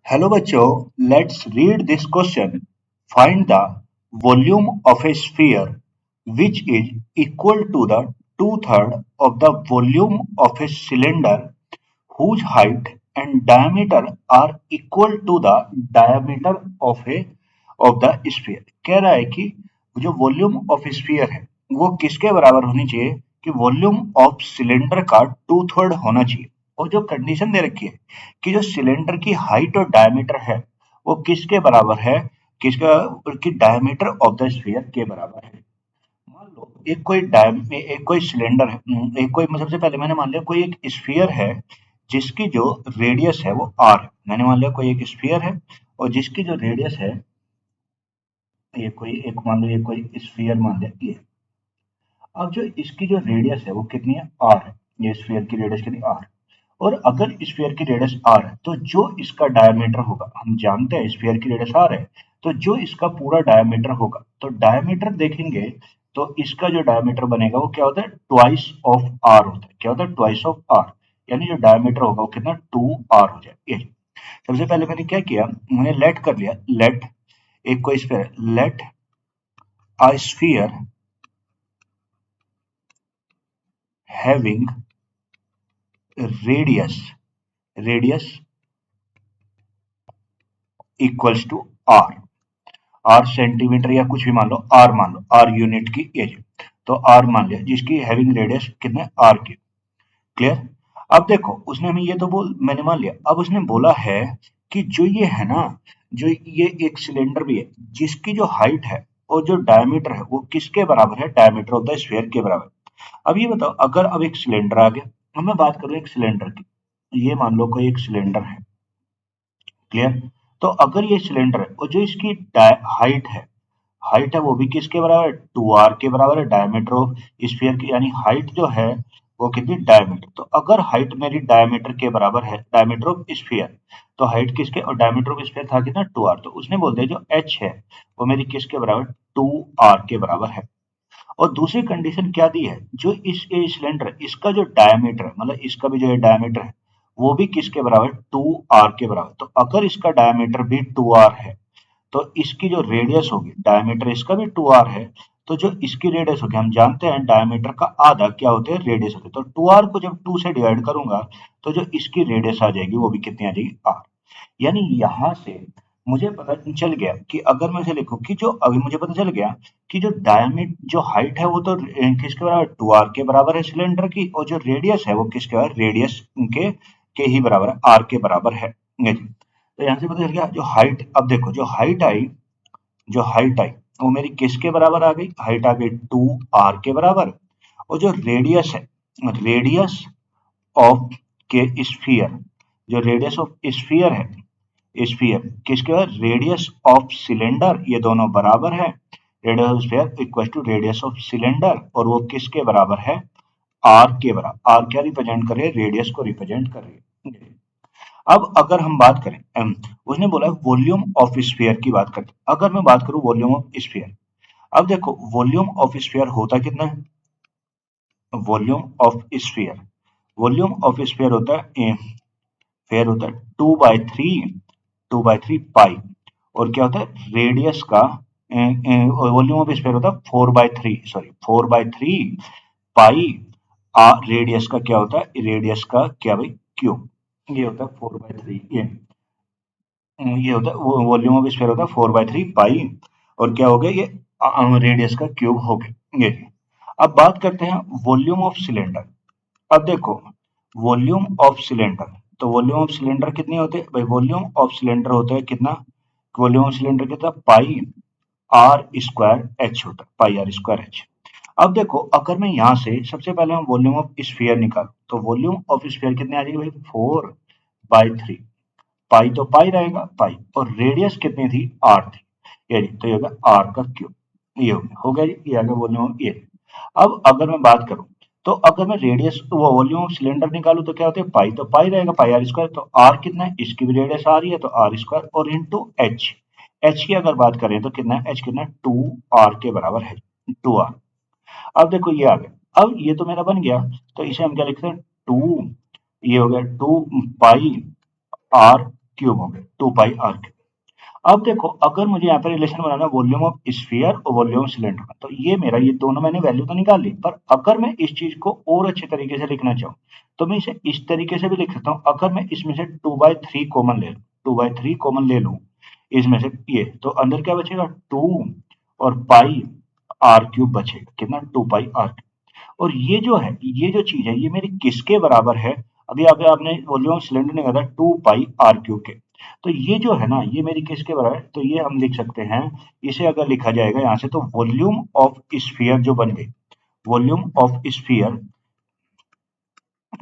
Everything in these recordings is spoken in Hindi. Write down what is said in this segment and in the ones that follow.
हेलो बच्चों, let's read this question. Find the volume of A sphere which is equal to the two-thirds of the volume of a cylinder whose height and diameter are equal to the diameter of the sphere. कह रहा है कि जो वॉल्यूम ऑफ स्फीयर है वो किसके बराबर होनी चाहिए कि वॉल्यूम ऑफ सिलेंडर का टू थर्ड होना चाहिए. और जो कंडीशन दे रखी है कि जो सिलेंडर की हाइट और डायमीटर है वो किसके बराबर है, किसका कि डायमीटर ऑफ द स्फीयर के बराबर है. मान लो एक कोई सिलेंडर है, एक कोई सबसे पहले मैंने मान लिया कोई एक स्फीयर है जिसकी जो रेडियस है वो आर है. मैंने मान लिया कोई एक स्फीयर है और जिसकी जो रेडियस है ये कोई एक मान लो ये कोई स्फीयर मान लिया ये. अब जो इसकी जो रेडियस है वो कितनी है आर है. ये स्फीयर की रेडियस कितनी आर. और अगर स्फीयर की रेडियस आर है तो जो इसका डायमीटर होगा, हम जानते हैं स्फीयर की रेडियस आर है, तो जो इसका पूरा डायमीटर होगा तो डायमीटर देखेंगे तो इसका जो डायमीटर बनेगा वो क्या होता है ट्वाइस ऑफ आर होता है. क्या होता है ट्वाइस ऑफ आर. यानी जो डायमीटर होगा वो कितना टू आर हो जाए. ये सबसे पहले मैंने क्या किया, मैंने लेट कर लिया. लेट एक कोई sphere, let a sphere having radius radius equals to R. R centimetre या कुछ भी मान लो, आर मान लो, आर यूनिट की एज. तो आर मान लिया जिसकी हैविंग रेडियस कितने आर की. क्लियर. अब देखो उसने हमें ये तो बोल मैंने मान लिया. अब उसने बोला है कि जो ये है ना, जो ये एक सिलेंडर भी है जिसकी जो हाइट है और जो डायमीटर है वो किसके बराबर है, डायमीटर ऑफ द स्फीयर के बराबर. अब ये बताओ अगर अब एक सिलेंडर आ गया, अब मैं बात करूं एक सिलेंडर की. ये मान लो कोई एक सिलेंडर है. क्लियर. तो अगर ये सिलेंडर है और जो इसकी हाइट है, हाइट है वो भी किसके बराबर है टू आर के बराबर है डायमीटर ऑफ स्फीयर की. यानी हाइट जो है वो कितनी डायमीटर. तो अगर हाइट मेरी डायमीटर के बराबर है, डायमीटर ऑफ स्फीयर, तो हाइट किसके और डायमीटर ऑफ स्फीयर था कितना टू आर. तो उसने बोल दिया जो एच है वो मेरी किसके बराबर टू आर के बराबर है. और दूसरी कंडीशन क्या दी है, जो इस ये सिलेंडर इसका जो डायमीटर है, मतलब इसका भी जो है डायमीटर है वो भी किसके बराबर टू आर के बराबर. तो अगर इसका डायमीटर भी टू आर है तो इसकी जो रेडियस होगी, डायमीटर इसका भी टू आर है, तो जो इसकी रेडियस होगी, हम जानते हैं डायमीटर का आधा क्या होते हैं रेडियस होते हैं. तो टू आर को जब टू से डिवाइड करूंगा तो जो इसकी रेडियस आ जाएगी वो भी कितनी आ जाएगी आर. यानी यहां से मुझे पता चल गया कि अगर मैं इसे लिखूं कि जो अभी मुझे पता चल गया कि जो डायमीटर जो हाइट है वो तो किसके बराबर टू आर के बराबर है सिलेंडर की, और जो रेडियस है वो किसके बराबर रेडियस के ही बराबर है आर के बराबर है. ये जी. तो यहाँ से पता चल गया जो हाइट. अब देखो जो हाइट आई वो मेरी किसके बराबर आ गई, हाइट आ गई टू आर के बराबर. और जो रेडियस है, रेडियस ऑफ के स्फीयर, जो रेडियस ऑफ स्फीयर है, स्फीयर किसके बाद रेडियस ऑफ सिलेंडर, ये दोनों बराबर है. Radius of sphere equal to radius of cylinder और वो किसके बराबर है आर के बराबर. आर क्या रिप्रेजेंट कर रही है, रेडियस को रिप्रेजेंट कर रही है. अब अगर हम बात करें उसने बोला वॉल्यूम ऑफ स्फीयर की बात करते. अगर मैं बात करूं वॉल्यूम ऑफ स्फीयर, अब देखो वॉल्यूम ऑफ स्फीयर होता कितना है, volume of sphere, volume of sphere होता है फेयर होता है टू बाई थ्री पाई. और क्या होता है रेडियस का वॉल्यूम ऑफ स्फीयर होता है four by three pi. Radius का क्या होता है, रेडियस का क्या भाई क्यूब. ये होता है 4/3. ये होता है वॉल्यूम ऑफ स्फीयर होता है 4/3 पाई. और क्या हो गया ये रेडियस का क्यूब हो गया ये. अब बात करते हैं वॉल्यूम ऑफ सिलेंडर. अब देखो वॉल्यूम ऑफ सिलेंडर, तो वॉल्यूम ऑफ सिलेंडर कितनी होते हैं भाई, वॉल्यूम ऑफ सिलेंडर होता है कितना, वॉल्यूम ऑफ सिलेंडर कितना पाई आर स्क्वायर एच होता है, पाई आर स्क्वायर एच. अब देखो अगर मैं यहाँ से सबसे पहले हम वॉल्यूम ऑफ स्फीयर निकालूं तो वॉल्यूम ऑफ स्फीयर कितने आ जाएगी भाई 4/3. पाई तो पाई रहेगा पाई, और रेडियस कितनी थी आर थी, ये जी, तो ये होगा आर का क्यूब. ये हो गया जी, ये आ गया वॉल्यूम ये. अब अगर मैं बात करूं तो अगर मैं रेडियस वो वॉल्यूम ऑफ सिलेंडर निकालूं तो क्या होता है पाई तो पाई रहेगा पाई आर स्क्वायर. तो आर कितना है, इसकी भी रेडियस आ रही है तो आर स्क्वायर और इंटू एच. एच की अगर बात करें तो कितना है, एच कितना है टू आर के बराबर है, टू आर. अब देखो ये आ गया, अब ये तो मेरा बन गया, तो इसे हम क्या लिखते हैं टू, ये हो गया टू पाई आर क्यूब हो गए, 2 पाई आर क्यूब। अब देखो, अगर मुझे यहाँ पे relation banana volume of sphere और वॉल्यूम ऑफ सिलेंडर का, तो ये मेरा ये दोनों मैंने वैल्यू तो निकाल ली, पर अगर मैं इस चीज को और अच्छे तरीके से लिखना चाहूँ तो मैं इसे इस तरीके से भी लिख सकता हूँ। अगर मैं इसमें से 2/3 कॉमन ले लूँ, 2/3 कॉमन ले लूँ इसमें से ये, तो अंदर क्या बचेगा, 2 और पाई आर क्यूब बचेगा। कितना, 2 पाई आर क्यूब। और ये जो है, ये जो चीज है, ये मेरी किसके बराबर है, अभी अभी आपने वॉल्यूम ऑफ सिलेंडर निकाला 2 पाई आर क्यूब के, तो ये जो है ना, ये मेरी किसके बराबर है, तो ये हम लिख सकते हैं, इसे अगर लिखा जाएगा यहाँ से, तो वॉल्यूम ऑफ स्फीयर जो बन गई, वॉल्यूम ऑफ स्फीयर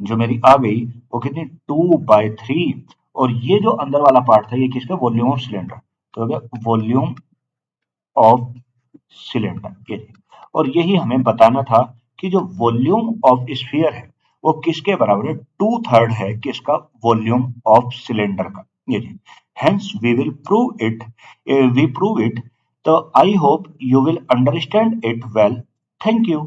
जो मेरी आ गई, वो कितनी, 2/3, और ये जो अंदर वाला पार्ट था, ये किसका, वॉल्यूम ऑफ सिलेंडर, तो हो गया वॉल्यूम ऑफ सिलेंडर, ये। और यही हमें बताना था कि जो वॉल्यूम ऑफ स्फीयर है वो किसके बराबर है, 2/3 है किसका, वॉल्यूम ऑफ सिलेंडर का, ये। Hence we will prove it, we prove it, तो I hope you will understand it well. Thank you.